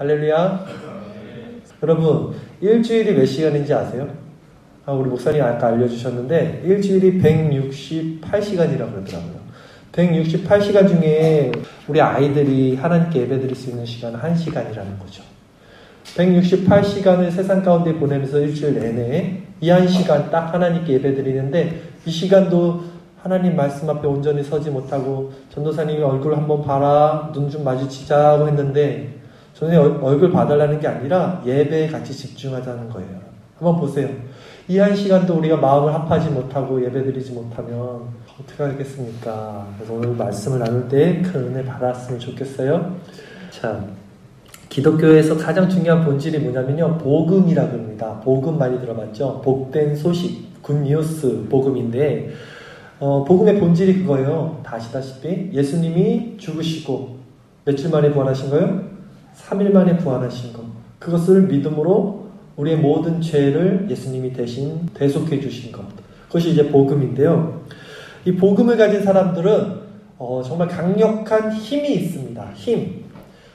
할렐루야. 여러분, 일주일이 몇 시간인지 아세요? 우리 목사님 아까 알려주셨는데 일주일이 168시간이라고 그러더라고요. 168시간 중에 우리 아이들이 하나님께 예배드릴 수 있는 시간은 1시간이라는 거죠. 168시간을 세상 가운데 보내면서 일주일 내내 이 1시간 딱 하나님께 예배드리는데 이 시간도 하나님 말씀 앞에 온전히 서지 못하고 전도사님이 얼굴 한번 봐라, 눈 좀 마주치자고 했는데 저는 얼굴 봐달라는 게 아니라 예배에 같이 집중하자는 거예요. 한번 보세요. 이 1시간도 우리가 마음을 합하지 못하고 예배드리지 못하면 어떻게 하겠습니까? 그래서 오늘 말씀을 나눌 때 큰 은혜 받았으면 좋겠어요. 자, 기독교에서 가장 중요한 본질이 뭐냐면요, 복음이라고 합니다. 복음 많이 들어봤죠? 복된 소식, 굿뉴스 복음인데 복음의 본질이 그거예요. 다 아시다시피 예수님이 죽으시고 며칠 만에 부활하신 거예요? 3일 만에 부활하신 것. 그것을 믿음으로 우리의 모든 죄를 예수님이 대신 대속해 주신 것. 그것이 이제 복음인데요. 이 복음을 가진 사람들은 정말 강력한 힘이 있습니다. 힘.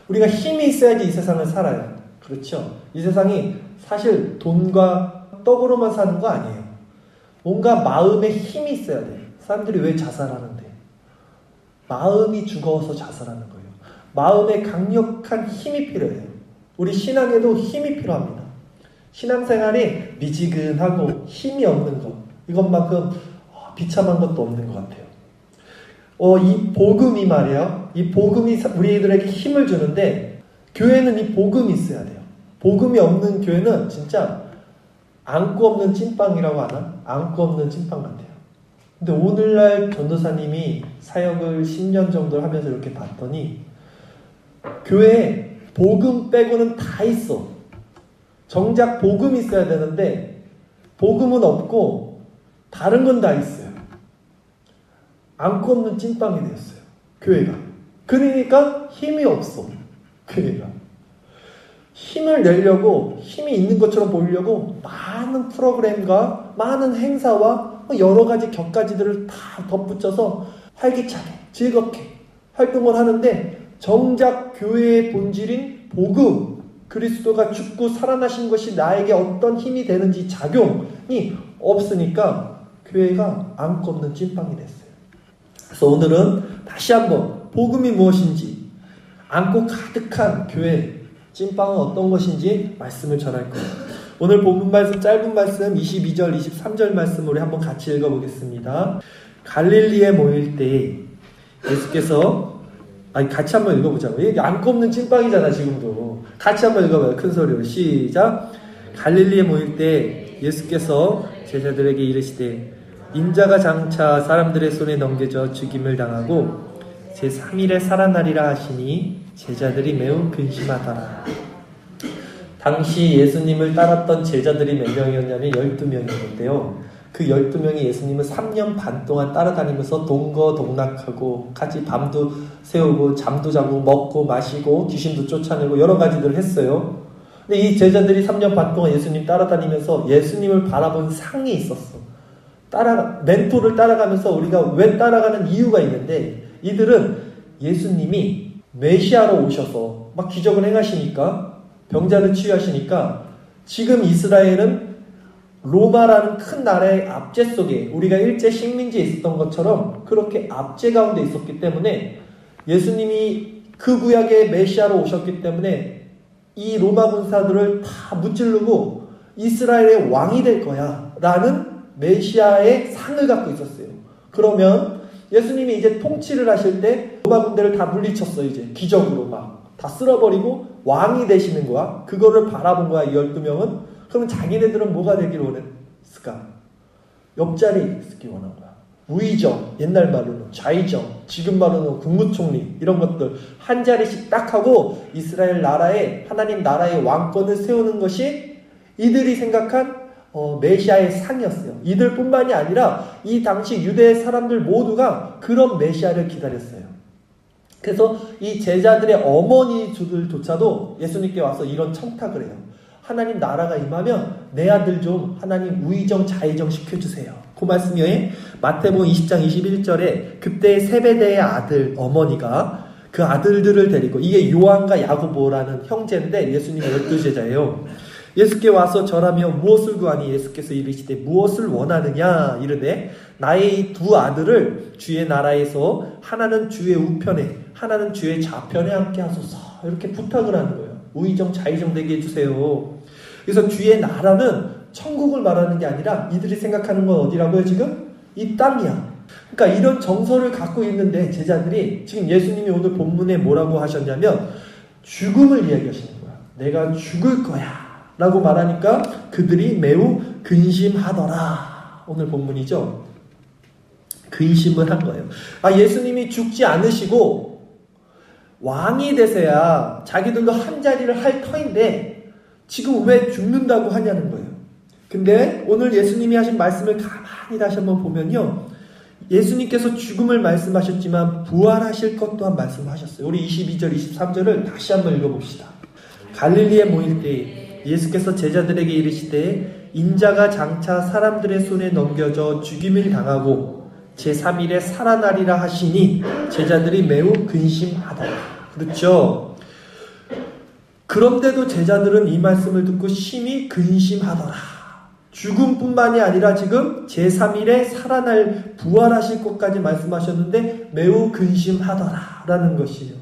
우리가 힘이 있어야지 이 세상을 살아요. 그렇죠? 이 세상이 사실 돈과 떡으로만 사는 거 아니에요. 뭔가 마음에 힘이 있어야 돼요. 사람들이 왜 자살하는데? 마음이 죽어서 자살하는 거예요. 마음에 강력한 힘이 필요해요. 우리 신앙에도 힘이 필요합니다. 신앙생활이 미지근하고 힘이 없는 것, 이것만큼 비참한 것도 없는 것 같아요. 이 복음이 말이에요. 이 복음이 우리들에게 힘을 주는데 교회는 이 복음이 있어야 돼요. 복음이 없는 교회는 진짜 안고 없는 찐빵이라고 하나? 안고 없는 찐빵 같아요. 근데 오늘날 전도사님이 사역을 10년 정도 하면서 이렇게 봤더니 교회에 복음 빼고는 다 있어. 정작 복음이 있어야 되는데 복음은 없고 다른 건 다 있어요. 안고 없는 찐빵이 되었어요. 교회가. 그러니까 힘이 없어. 교회가. 힘을 내려고, 힘이 있는 것처럼 보이려고 많은 프로그램과 많은 행사와 여러 가지 격가지들을 다 덧붙여서 활기차게, 즐겁게 활동을 하는데 정작 교회의 본질인 복음, 그리스도가 죽고 살아나신 것이 나에게 어떤 힘이 되는지 작용이 없으니까 교회가 안고 없는 찐빵이 됐어요. 그래서 오늘은 다시 한번 복음이 무엇인지, 안고 가득한 교회 찐빵은 어떤 것인지 말씀을 전할 거예요. 오늘 본문 말씀, 짧은 말씀 22절, 23절 말씀 우리 한번 같이 읽어보겠습니다. 갈릴리에 모일 때 예수께서 같이 한번 읽어보자고. 이게 안고 없는 찐빵이잖아 지금도. 같이 한번 읽어봐요. 큰 소리로 시작. 갈릴리에 모일 때 예수께서 제자들에게 이르시되 인자가 장차 사람들의 손에 넘겨져 죽임을 당하고 제3일에 살아나리라 하시니 제자들이 매우 근심하더라. 당시 예수님을 따랐던 제자들이 몇 명이었냐면 12명이었는데요. 그 12명이 예수님을 3년 반 동안 따라다니면서 동거동락하고 같이 밤도 새우고 잠도 자고 먹고 마시고 귀신도 쫓아내고 여러 가지들을 했어요. 근데 이 제자들이 3년 반 동안 예수님 따라다니면서 예수님을 바라본 상이 있었어. 멘토를 따라가면서 우리가 왜 따라가는 이유가 있는데 이들은 예수님이 메시아로 오셔서 막 기적을 행하시니까 병자를 치유하시니까 지금 이스라엘은 로마라는 큰 나라의 압제 속에 우리가 일제 식민지에 있었던 것처럼 그렇게 압제 가운데 있었기 때문에 예수님이 그 구약의 메시아로 오셨기 때문에 이 로마 군사들을 다 무찌르고 이스라엘의 왕이 될 거야 라는 메시아의 상을 갖고 있었어요. 그러면 예수님이 이제 통치를 하실 때 로마 군대를 다 물리쳤어. 이제 기적으로 막 다 쓸어버리고 왕이 되시는 거야. 그거를 바라본 거야 이 12명은. 그러면 자기네들은 뭐가 되기를 원했을까? 옆자리에 있기 원한 거야. 우의정, 옛날 말로는 좌의정, 지금 말로는 국무총리 이런 것들 한 자리씩 딱 하고 이스라엘 나라에 하나님 나라의 왕권을 세우는 것이 이들이 생각한 메시아의 상이었어요. 이들뿐만이 아니라 이 당시 유대 사람들 모두가 그런 메시아를 기다렸어요. 그래서 이 제자들의 어머니들조차도 예수님께 와서 이런 청탁을 해요. 하나님 나라가 임하면 내 아들 좀 하나님 우의정 좌의정 시켜주세요. 그 말씀이 마태복음 20장 21절에 그때 세베대의 아들 어머니가 그 아들들을 데리고, 이게 요한과 야고보라는 형제인데 예수님의 12제자예요. 예수께 와서 절하며 무엇을 구하니? 예수께서 이르시되 무엇을 원하느냐 이르되 나의 이 두 아들을 주의 나라에서 하나는 주의 우편에 하나는 주의 좌편에 앉게 하소서, 이렇게 부탁을 하는 거예요. 우의정 좌의정 되게 해주세요. 그래서 주의 나라는 천국을 말하는 게 아니라 이들이 생각하는 건 어디라고요? 지금 이 땅이야. 그러니까 이런 정서를 갖고 있는데 제자들이 지금 예수님이 오늘 본문에 뭐라고 하셨냐면 죽음을 이야기하시는 거야. 내가 죽을 거야 라고 말하니까 그들이 매우 근심하더라. 오늘 본문이죠. 근심을 한 거예요. 예수님이 죽지 않으시고 왕이 되세야 자기들도 한 자리를 할 터인데 지금 왜 죽는다고 하냐는 거예요. 근데 오늘 예수님이 하신 말씀을 가만히 다시 한번 보면요, 예수님께서 죽음을 말씀하셨지만 부활하실 것 또한 말씀하셨어요. 우리 22절 23절을 다시 한번 읽어봅시다. 갈릴리에 모일 때 예수께서 제자들에게 이르시되 인자가 장차 사람들의 손에 넘겨져 죽임을 당하고 제3일에 살아나리라 하시니 제자들이 매우 근심하더라. 그렇죠? 그런데도 제자들은 이 말씀을 듣고 심히 근심하더라. 죽음뿐만이 아니라 지금 제3일에 살아날 부활하실 것까지 말씀하셨는데 매우 근심하더라 라는 것이에요.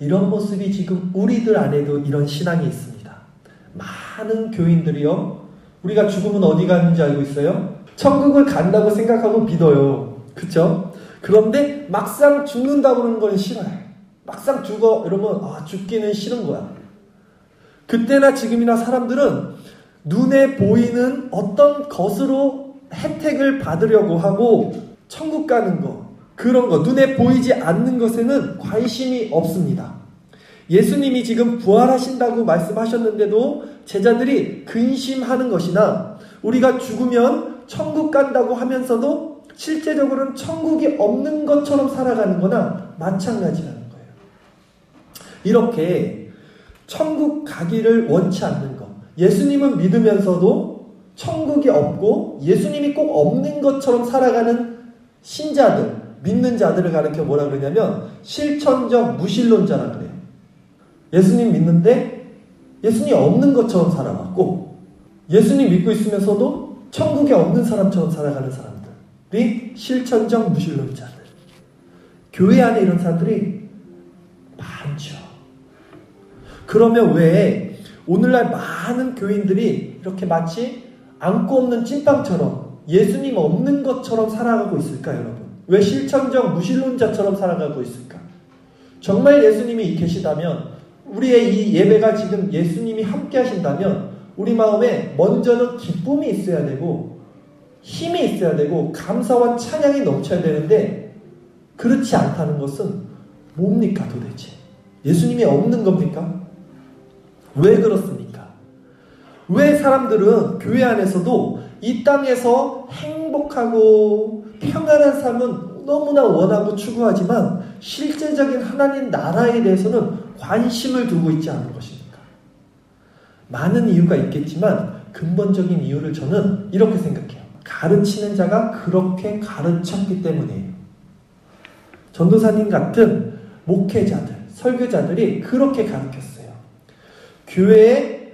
이런 모습이 지금 우리들 안에도 이런 신앙이 있습니다. 많은 교인들이요, 우리가 죽으면 어디 가는지 알고 있어요? 천국을 간다고 생각하고 믿어요. 그쵸? 그런데 막상 죽는다고 하는 건 싫어요. 막상 죽어 이러면 죽기는 싫은 거야. 그때나 지금이나 사람들은 눈에 보이는 어떤 것으로 혜택을 받으려고 하고 천국 가는 거, 그런 거, 눈에 보이지 않는 것에는 관심이 없습니다. 예수님이 지금 부활하신다고 말씀하셨는데도 제자들이 근심하는 것이나 우리가 죽으면 천국 간다고 하면서도 실제적으로는 천국이 없는 것처럼 살아가는 거나 마찬가지라는 거예요. 이렇게 천국 가기를 원치 않는 것, 예수님은 믿으면서도 천국이 없고 예수님이 꼭 없는 것처럼 살아가는 신자들, 믿는 자들을 가르쳐 뭐라 그러냐면 실천적 무신론자라 그래요. 예수님 믿는데 예수님 없는 것처럼 살아갔고 예수님 믿고 있으면서도 천국에 없는 사람처럼 살아가는 사람들이 실천적 무신론자들. 교회 안에 이런 사람들이 많죠. 그러면 왜 오늘날 많은 교인들이 이렇게 마치 안고 없는 찐빵처럼 예수님 없는 것처럼 살아가고 있을까요, 여러분? 왜 실천적 무신론자처럼 살아가고 있을까? 정말 예수님이 계시다면, 우리의 이 예배가 지금 예수님이 함께 하신다면 우리 마음에 먼저는 기쁨이 있어야 되고 힘이 있어야 되고 감사와 찬양이 넘쳐야 되는데 그렇지 않다는 것은 뭡니까 도대체? 예수님이 없는 겁니까? 왜 그렇습니까? 왜 사람들은 교회 안에서도 이 땅에서 행복하고 평안한 삶은 너무나 원하고 추구하지만 실제적인 하나님 나라에 대해서는 관심을 두고 있지 않은 것입니까? 많은 이유가 있겠지만 근본적인 이유를 저는 이렇게 생각해요. 가르치는 자가 그렇게 가르쳤기 때문이에요. 전도사님 같은 목회자들, 설교자들이 그렇게 가르쳤어요. 교회에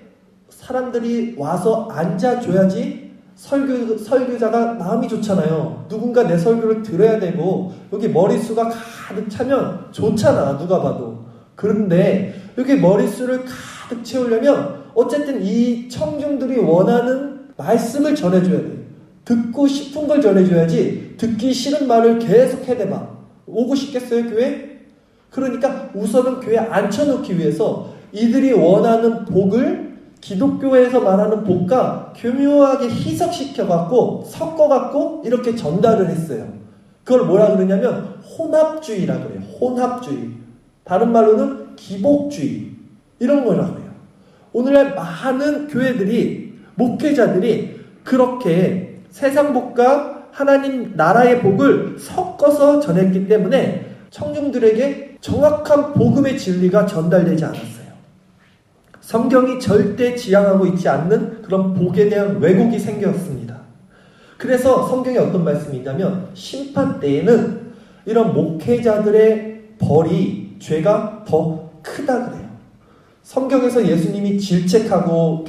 사람들이 와서 앉아줘야지 설교자가 마음이 좋잖아요. 누군가 내 설교를 들어야 되고 여기 머릿수가 가득 차면 좋잖아, 누가 봐도. 그런데 여기 머릿수를 가득 채우려면 어쨌든 이 청중들이 원하는 말씀을 전해줘야 돼요. 듣고 싶은 걸 전해줘야지 듣기 싫은 말을 계속 해대봐. 오고 싶겠어요, 교회? 그러니까 우선은 교회에 앉혀놓기 위해서 이들이 원하는 복을 기독교에서 말하는 복과 교묘하게 희석시켜갖고 섞어갖고 이렇게 전달을 했어요. 그걸 뭐라 그러냐면 혼합주의라 그래요. 혼합주의. 다른 말로는 기복주의. 이런 거라고 해요. 오늘날 많은 교회들이, 목회자들이 그렇게 세상 복과 하나님 나라의 복을 섞어서 전했기 때문에 청중들에게 정확한 복음의 진리가 전달되지 않았어요. 성경이 절대 지향하고 있지 않는 그런 복에 대한 왜곡이 생겼습니다. 그래서 성경에 어떤 말씀이 있냐면 심판 때에는 이런 목회자들의 벌이, 죄가 더 크다 그래요. 성경에서 예수님이 질책하고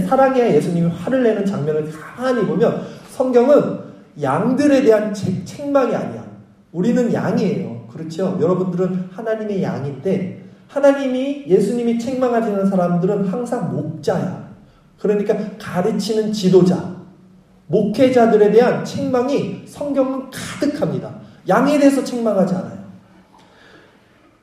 사랑의 예수님이 화를 내는 장면을 가만히 보면 성경은 양들에 대한 책망이 아니야. 우리는 양이에요. 그렇죠? 여러분들은 하나님의 양인데 예수님이 책망하시는 사람들은 항상 목자야. 그러니까 가르치는 지도자, 목회자들에 대한 책망이 성경은 가득합니다. 양에 대해서 책망하지 않아요.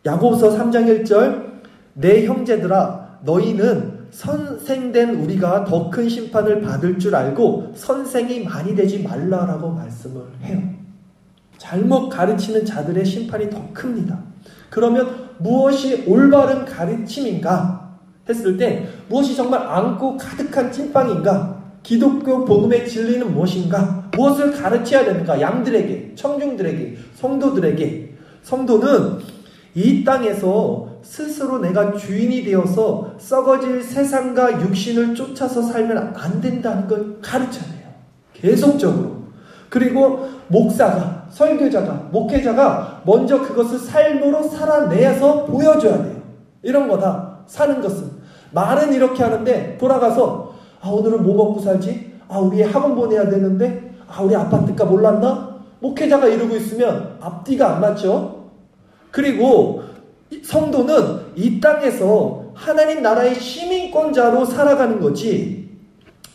야고보서 3장 1절 내 형제들아 너희는 선생된 우리가 더 큰 심판을 받을 줄 알고 선생이 많이 되지 말라라고 말씀을 해요. 잘못 가르치는 자들의 심판이 더 큽니다. 그러면 무엇이 올바른 가르침인가 했을 때 무엇이 정말 안고 가득한 찐빵인가? 기독교 복음의 진리는 무엇인가? 무엇을 가르쳐야 되는가? 양들에게, 청중들에게, 성도들에게. 성도는 이 땅에서 스스로 내가 주인이 되어서 썩어질 세상과 육신을 쫓아서 살면 안 된다는 걸 가르쳐야 돼요. 계속적으로. 그리고 목사가, 설교자가, 목회자가 먼저 그것을 삶으로 살아내서 보여줘야 돼요. 이런 거다. 사는 것은. 말은 이렇게 하는데 돌아가서 오늘은 뭐 먹고 살지? 우리 학원 보내야 되는데 우리 아파트값 올랐나? 목회자가 이러고 있으면 앞뒤가 안 맞죠? 그리고 성도는 이 땅에서 하나님 나라의 시민권자로 살아가는 거지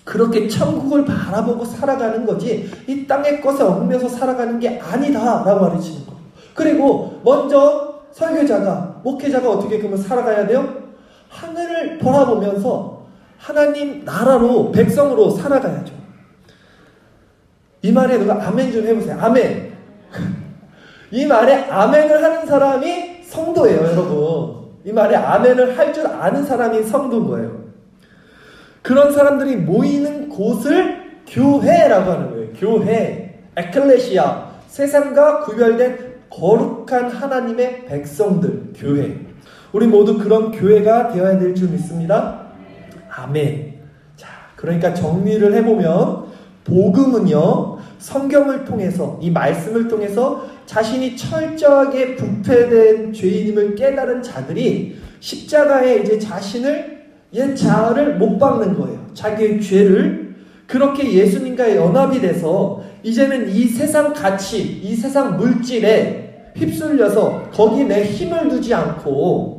그렇게 천국을 바라보고 살아가는 거지 이 땅의 것에 얽매서 살아가는 게 아니다 라고 가르치는 거예요. 그리고 먼저 설교자가 목회자가 어떻게 그러면 살아가야 돼요? 하늘을 바라보면서 하나님 나라로 백성으로 살아가야죠. 이 말에 누가 아멘 좀 해보세요. 아멘. 이 말에 아멘을 하는 사람이 성도예요, 여러분. 이 말에 아멘을 할 줄 아는 사람이 성도인 거예요. 그런 사람들이 모이는 곳을 교회라고 하는 거예요. 교회, 에클레시아, 세상과 구별된 거룩한 하나님의 백성들, 교회. 우리 모두 그런 교회가 되어야 될 줄 믿습니다. 아멘. 자, 그러니까 정리를 해보면 복음은요, 성경을 통해서, 이 말씀을 통해서 자신이 철저하게 부패된 죄인임을 깨달은 자들이 십자가에 이제 옛 자아를 못 박는 거예요. 자기의 죄를. 그렇게 예수님과의 연합이 돼서 이제는 이 세상 가치, 이 세상 물질에 휩쓸려서 거기에 내 힘을 두지 않고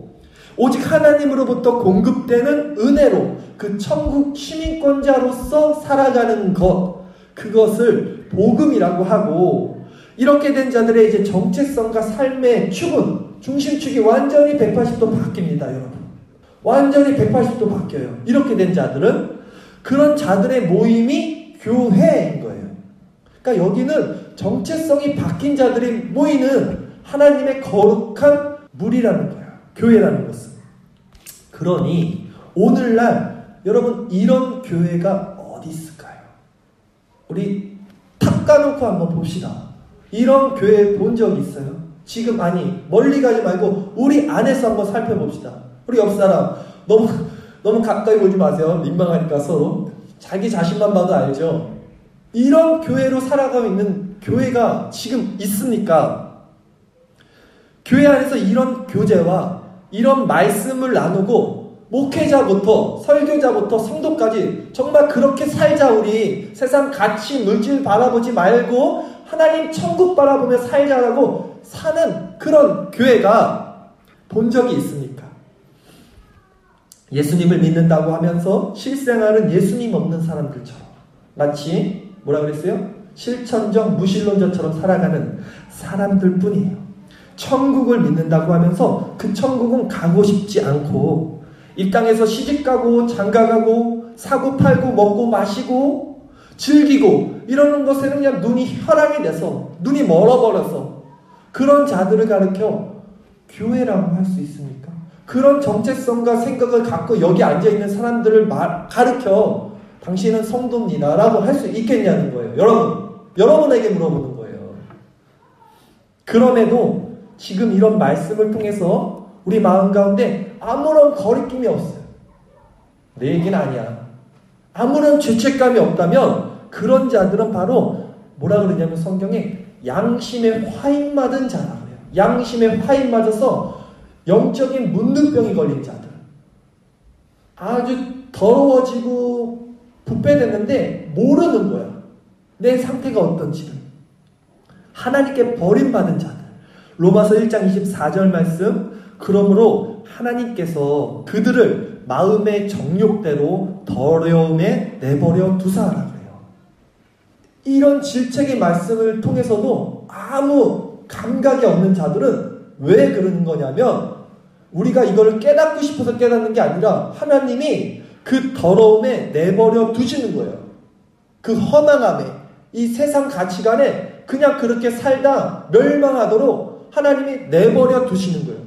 오직 하나님으로부터 공급되는 은혜로 그 천국 시민권자로서 살아가는 것, 그것을 복음이라고 하고, 이렇게 된 자들의 이제 정체성과 삶의 축은, 중심축이 완전히 180도 바뀝니다, 여러분. 완전히 180도 바뀌어요. 이렇게 된 자들은 그런 자들의 모임이 교회인 거예요. 그러니까 여기는 정체성이 바뀐 자들이 모이는 하나님의 거룩한 무리라는 거예요. 교회라는 것은. 그러니 오늘날 여러분 이런 교회가 어디 있을까요? 우리 탁 까놓고 한번 봅시다. 이런 교회 본 적 있어요? 지금 멀리 가지 말고 우리 안에서 한번 살펴봅시다. 우리 옆 사람 너무 가까이 오지 마세요. 민망하니까 서로. 자기 자신만 봐도 알죠. 이런 교회로 살아가고 있는 교회가 지금 있습니까? 교회 안에서 이런 교제와 이런 말씀을 나누고 목회자부터 설교자부터 성도까지 정말 그렇게 살자. 우리 세상 가치 물질 바라보지 말고 하나님 천국 바라보며 살자라고 사는 그런 교회가 본 적이 있습니까? 예수님을 믿는다고 하면서 실생활은 예수님 없는 사람들처럼 마치 뭐라 그랬어요? 실천적 무신론자처럼 살아가는 사람들 뿐이에요. 천국을 믿는다고 하면서 그 천국은 가고 싶지 않고 이 땅에서 시집가고 장가가고 사고 팔고 먹고 마시고 즐기고 이러는 것에는 그냥 눈이 혈안이 돼서 눈이 멀어버려서 그런 자들을 가르쳐 교회라고 할 수 있습니까? 그런 정체성과 생각을 갖고 여기 앉아있는 사람들을 가르쳐 당신은 성도입니다 라고 할 수 있겠냐는 거예요. 여러분에게 물어보는 거예요. 그럼에도 지금 이런 말씀을 통해서 우리 마음 가운데 아무런 거리낌이 없어요. 내 얘기는 아니야. 아무런 죄책감이 없다면 그런 자들은 바로 뭐라 그러냐면 성경에 양심에 화인 맞은 자라고 해요. 양심의 화인 맞아서 영적인 문둥병이 걸린 자들. 아주 더러워지고 부패됐는데 모르는 거야. 내 상태가 어떤지를. 하나님께 버림받은 자들. 로마서 1장 24절 말씀. 그러므로 하나님께서 그들을 마음의 정욕대로 더러움에 내버려 두사하라 그래요. 이런 질책의 말씀을 통해서도 아무 감각이 없는 자들은 왜 그러는 거냐면 우리가 이걸 깨닫고 싶어서 깨닫는 게 아니라 하나님이 그 더러움에 내버려 두시는 거예요. 그 허망함에, 이 세상 가치관에 그냥 그렇게 살다 멸망하도록 하나님이 내버려 두시는 거예요.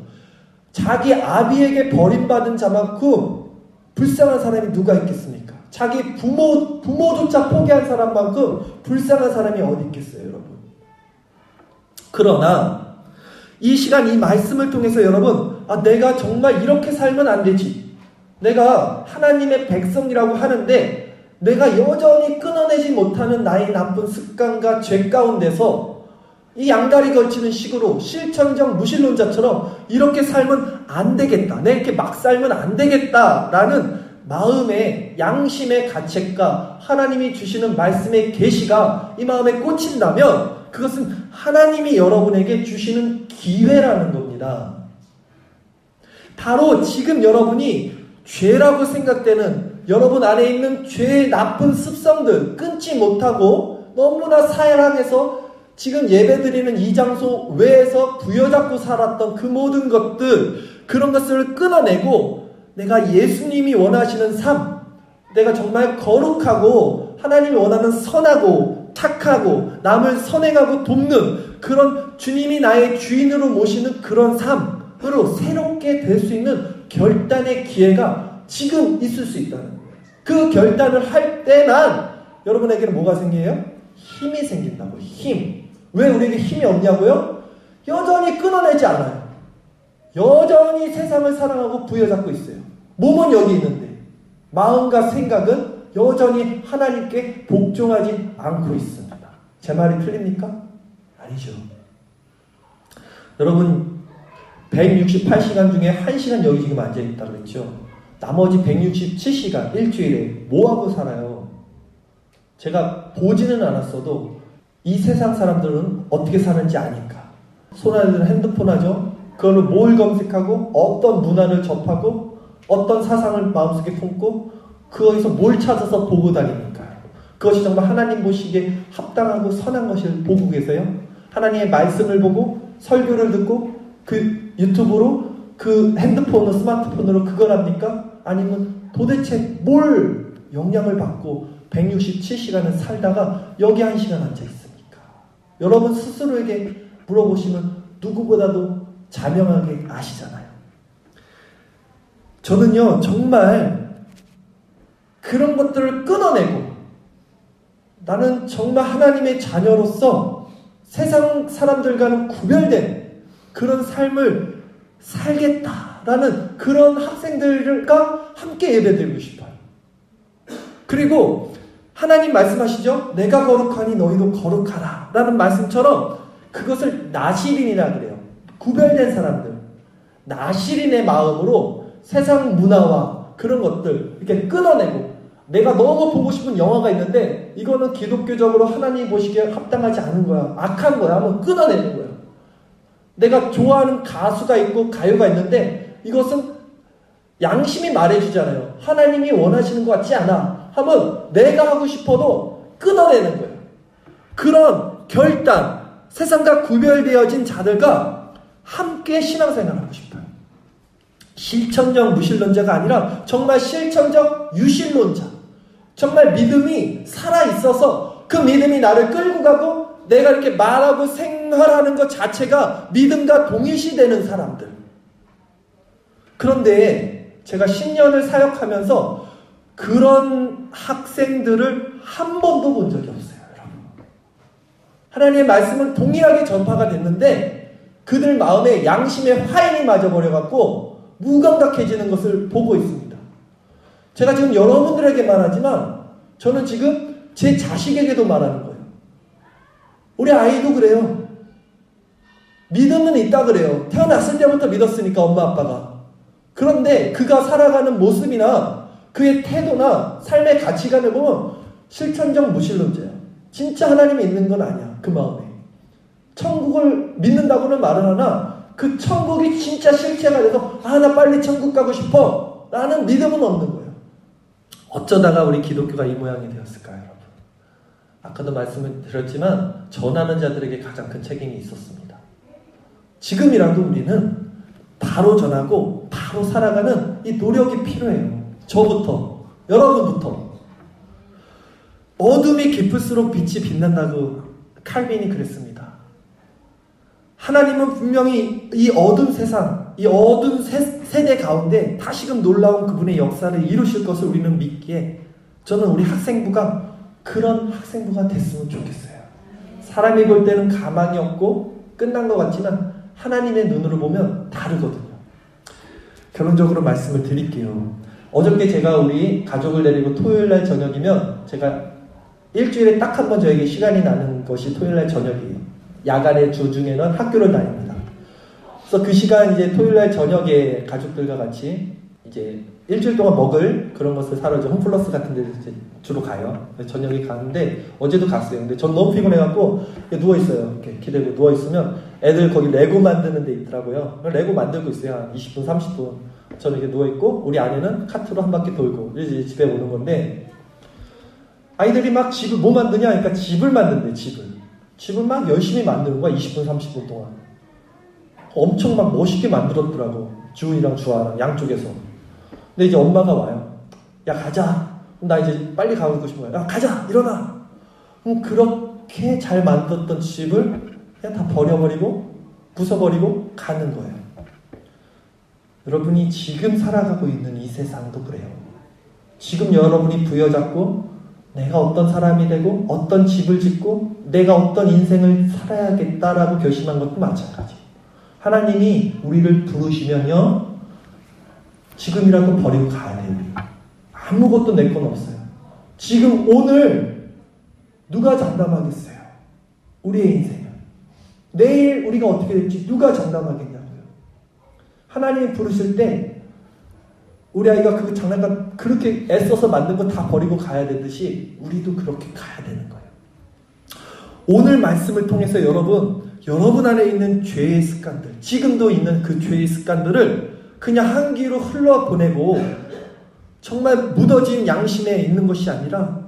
자기 아비에게 버림받은 자만큼 불쌍한 사람이 누가 있겠습니까? 자기 부모조차 포기한 사람만큼 불쌍한 사람이 어디 있겠어요, 여러분? 그러나 이 시간 이 말씀을 통해서 여러분, 내가 정말 이렇게 살면 안 되지. 내가 하나님의 백성이라고 하는데 내가 여전히 끊어내지 못하는 나의 나쁜 습관과 죄 가운데서 이 양다리 걸치는 식으로 실천적 무신론자처럼 이렇게 살면 안 되겠다. 내가 이렇게 막 살면 안 되겠다라는 마음의 양심의 가책과 하나님이 주시는 말씀의 계시가 이 마음에 꽂힌다면 그것은 하나님이 여러분에게 주시는 기회라는 겁니다. 바로 지금 여러분이 죄라고 생각되는 여러분 안에 있는 죄의 나쁜 습성들 끊지 못하고 너무나 사랑해서 지금 예배드리는 이 장소 외에서 부여잡고 살았던 그 모든 것들, 그런 것을 끊어내고 내가 예수님이 원하시는 삶, 내가 정말 거룩하고 하나님이 원하는 선하고 착하고 남을 선행하고 돕는 그런 주님이 나의 주인으로 모시는 그런 삶으로 새롭게 될 수 있는 결단의 기회가 지금 있을 수 있다는 거예요. 그 결단을 할 때만 여러분에게는 뭐가 생겨요? 힘이 생긴다고. 힘. 왜 우리에게 힘이 없냐고요? 여전히 끊어내지 않아요. 여전히 세상을 사랑하고 부여잡고 있어요. 몸은 여기 있는데 마음과 생각은 여전히 하나님께 복종하지 않고 있습니다. 제 말이 틀립니까? 아니죠. 여러분 168시간 중에 1시간 여기 지금 앉아있다고 그랬죠. 나머지 167시간 일주일에 뭐하고 살아요? 제가 보지는 않았어도 이 세상 사람들은 어떻게 사는지 아니까. 손 안에 드는 핸드폰 하죠. 그걸로 뭘 검색하고 어떤 문화를 접하고 어떤 사상을 마음속에 품고 거기서 뭘 찾아서 보고 다니니까. 그것이 정말 하나님 보시기에 합당하고 선한 것을 보고 계세요? 하나님의 말씀을 보고 설교를 듣고 그 유튜브로 그 핸드폰으로 스마트폰으로 그걸 합니까? 아니면 도대체 뭘 영향을 받고 167시간을 살다가 여기 1시간 앉아 있습니까? 여러분 스스로에게 물어보시면 누구보다도 자명하게 아시잖아요. 저는요 정말 그런 것들을 끊어내고 나는 정말 하나님의 자녀로서 세상 사람들과는 구별된 그런 삶을 살겠다라는 그런 학생들과 함께 예배드리고 싶어요. 그리고 하나님 말씀하시죠. 내가 거룩하니 너희도 거룩하라 라는 말씀처럼 그것을 나시린이라 그래요. 구별된 사람들. 나시린의 마음으로 세상 문화와 그런 것들 이렇게 끊어내고 내가 너무 보고 싶은 영화가 있는데 이거는 기독교적으로 하나님 보시기에 합당하지 않은 거야. 악한 거야. 한번 끊어내는 거야. 내가 좋아하는 가수가 있고 가요가 있는데 이것은 양심이 말해주잖아요. 하나님이 원하시는 것 같지 않아. 하면 내가 하고 싶어도 끊어내는 거예요. 그런 결단, 세상과 구별되어진 자들과 함께 신앙생활하고 싶어요. 실천적 무신론자가 아니라 정말 실천적 유신론자. 정말 믿음이 살아있어서 그 믿음이 나를 끌고 가고 내가 이렇게 말하고 생활하는 것 자체가 믿음과 동일시되는 사람들. 그런데 제가 10년을 사역하면서 그런 학생들을 한 번도 본 적이 없어요. 여러분. 하나님의 말씀은 동일하게 전파가 됐는데 그들 마음에 양심의 화인이 맞아버려갖고 무감각해지는 것을 보고 있습니다. 제가 지금 여러분들에게 말하지만 저는 지금 제 자식에게도 말하는 거예요. 우리 아이도 그래요. 믿음은 있다 그래요. 태어났을 때부터 믿었으니까 엄마 아빠가. 그런데 그가 살아가는 모습이나 그의 태도나 삶의 가치관을 보면 실천적 무신론자야. 진짜 하나님이 있는 건 아니야. 그 마음에. 천국을 믿는다고는 말을 하나 그 천국이 진짜 실체가 돼서 나 빨리 천국 가고 싶어 라는 믿음은 없는 거예요. 어쩌다가 우리 기독교가 이 모양이 되었을까요, 여러분? 아까도 말씀을 드렸지만 전하는 자들에게 가장 큰 책임이 있었습니다. 지금이라도 우리는 바로 전하고 바로 살아가는 이 노력이 필요해요. 저부터, 여러분부터. 어둠이 깊을수록 빛이 빛난다고 칼빈이 그랬습니다. 하나님은 분명히 이 어두운 세상, 이 어두운 세대 가운데 다시금 놀라운 그분의 역사를 이루실 것을 우리는 믿기에 저는 우리 학생부가 그런 학생부가 됐으면 좋겠어요. 사람이 볼 때는 가망이 없고 끝난 것 같지만 하나님의 눈으로 보면 다르거든요. 결론적으로 말씀을 드릴게요. 어저께 제가 우리 가족을 데리고 토요일날 저녁이면 제가 일주일에 딱 한 번 저에게 시간이 나는 것이 토요일날 저녁이에요. 야간의 주 중에는 학교를 다닙니다. 그래서 그 시간 이제 토요일날 저녁에 가족들과 같이 이제 일주일 동안 먹을 그런 것을 사러 이제 홈플러스 같은 데 주로 가요. 저녁에 가는데 어제도 갔어요. 근데 전 너무 피곤해갖고 누워있어요. 이렇게 기대고 누워있으면 애들 거기 레고 만드는 데 있더라고요. 레고 만들고 있어요. 한 20분, 30분. 저는 이렇게 누워있고 우리 아내는 카트로 한 바퀴 돌고 이제 집에 오는 건데 아이들이 막 집을 뭐 만드냐? 그러니까 집을 만든대, 집을 막 열심히 만드는 거야. 20분, 30분 동안. 엄청 막 멋있게 만들었더라고. 주은이랑 주아랑 양쪽에서. 근데 이제 엄마가 와요. 야, 가자. 나 이제 빨리 가고 싶은 거야. 야, 가자. 일어나. 그럼 그렇게 잘 만들었던 집을 그냥 다 버려버리고 부숴버리고 가는 거예요. 여러분이 지금 살아가고 있는 이 세상도 그래요. 지금 여러분이 부여잡고 내가 어떤 사람이 되고 어떤 집을 짓고 내가 어떤 인생을 살아야겠다라고 결심한 것도 마찬가지. 하나님이 우리를 부르시면요 지금이라도 버리고 가야 돼요. 아무것도 내 건 없어요. 지금 오늘 누가 장담하겠어요? 우리의 인생은. 내일 우리가 어떻게 될지 누가 장담하겠냐고요. 하나님이 부르실 때 우리 아이가 그 장난감 그렇게 애써서 만든 거 다 버리고 가야 되듯이 우리도 그렇게 가야 되는 거예요. 오늘 말씀을 통해서 여러분 안에 있는 죄의 습관들, 지금도 있는 그 죄의 습관들을 그냥 한 귀로 흘러보내고 정말 묻어진 양심에 있는 것이 아니라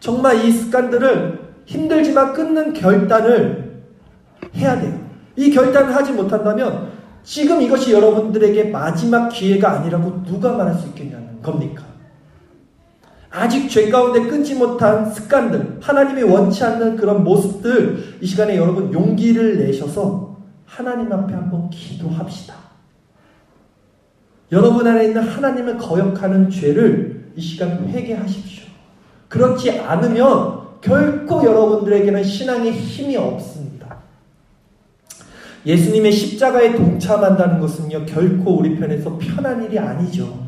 정말 이 습관들을 힘들지만 끊는 결단을 해야 돼요. 이 결단을 하지 못한다면 지금 이것이 여러분들에게 마지막 기회가 아니라고 누가 말할 수 있겠냐는 겁니까? 아직 죄 가운데 끊지 못한 습관들, 하나님이 원치 않는 그런 모습들, 이 시간에 여러분 용기를 내셔서 하나님 앞에 한번 기도합시다. 여러분 안에 있는 하나님을 거역하는 죄를 이 시간 회개하십시오. 그렇지 않으면 결코 여러분들에게는 신앙의 힘이 없습니다. 예수님의 십자가에 동참한다는 것은요 결코 우리 편에서 편한 일이 아니죠.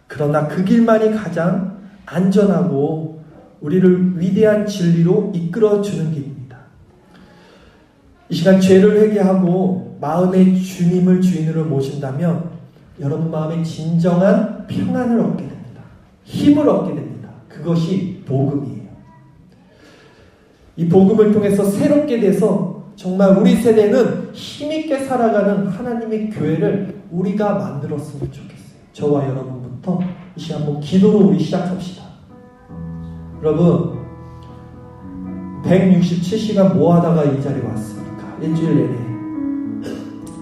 그러나 그 길만이 가장 안전하고 우리를 위대한 진리로 이끌어주는 길입니다. 이 시간 죄를 회개하고 마음의 주님을 주인으로 모신다면 여러분 마음에 진정한 평안을 얻게 됩니다. 힘을 얻게 됩니다. 그것이 복음이에요. 이 복음을 통해서 새롭게 돼서 정말 우리 세대는 힘있게 살아가는 하나님의 교회를 우리가 만들었으면 좋겠어요. 저와 여러분부터 이 시간 한번 기도로 우리 시작합시다. 여러분 167시간 뭐 하다가 이 자리에 왔습니까? 일주일 내내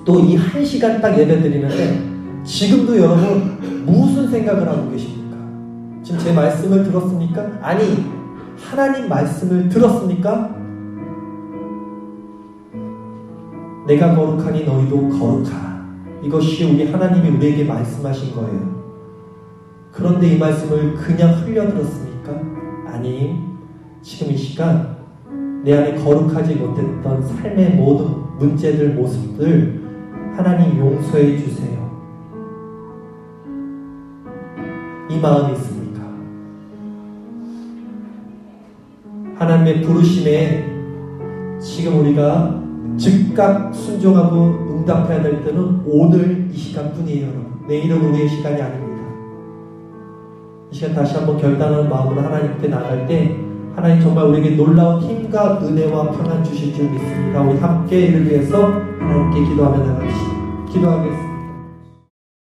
또 이 1시간 딱 예배 드리는데 지금도 여러분 무슨 생각을 하고 계십니까? 지금 제 말씀을 들었습니까? 아니 하나님 말씀을 들었습니까? 내가 거룩하니 너희도 거룩하라. 이것이 우리 하나님이 우리에게 말씀하신 거예요. 그런데 이 말씀을 그냥 흘려들었습니까? 아니, 지금 이 시간 내 안에 거룩하지 못했던 삶의 모든 문제들, 모습들 하나님 용서해 주세요. 이 마음이 있습니까? 하나님의 부르심에 지금 우리가 즉각 순종하고 응답해야 될 때는 오늘 이 시간뿐이에요, 여러분. 내일은 우리의 시간이 아닙니다. 이 시간 다시 한번 결단하는 마음으로 하나님께 나갈 때 하나님 정말 우리에게 놀라운 힘과 은혜와 평안 주실 줄 믿습니다. 우리 함께 이를 위해서 하나님께 기도하며 나갑시다. 기도하겠습니다.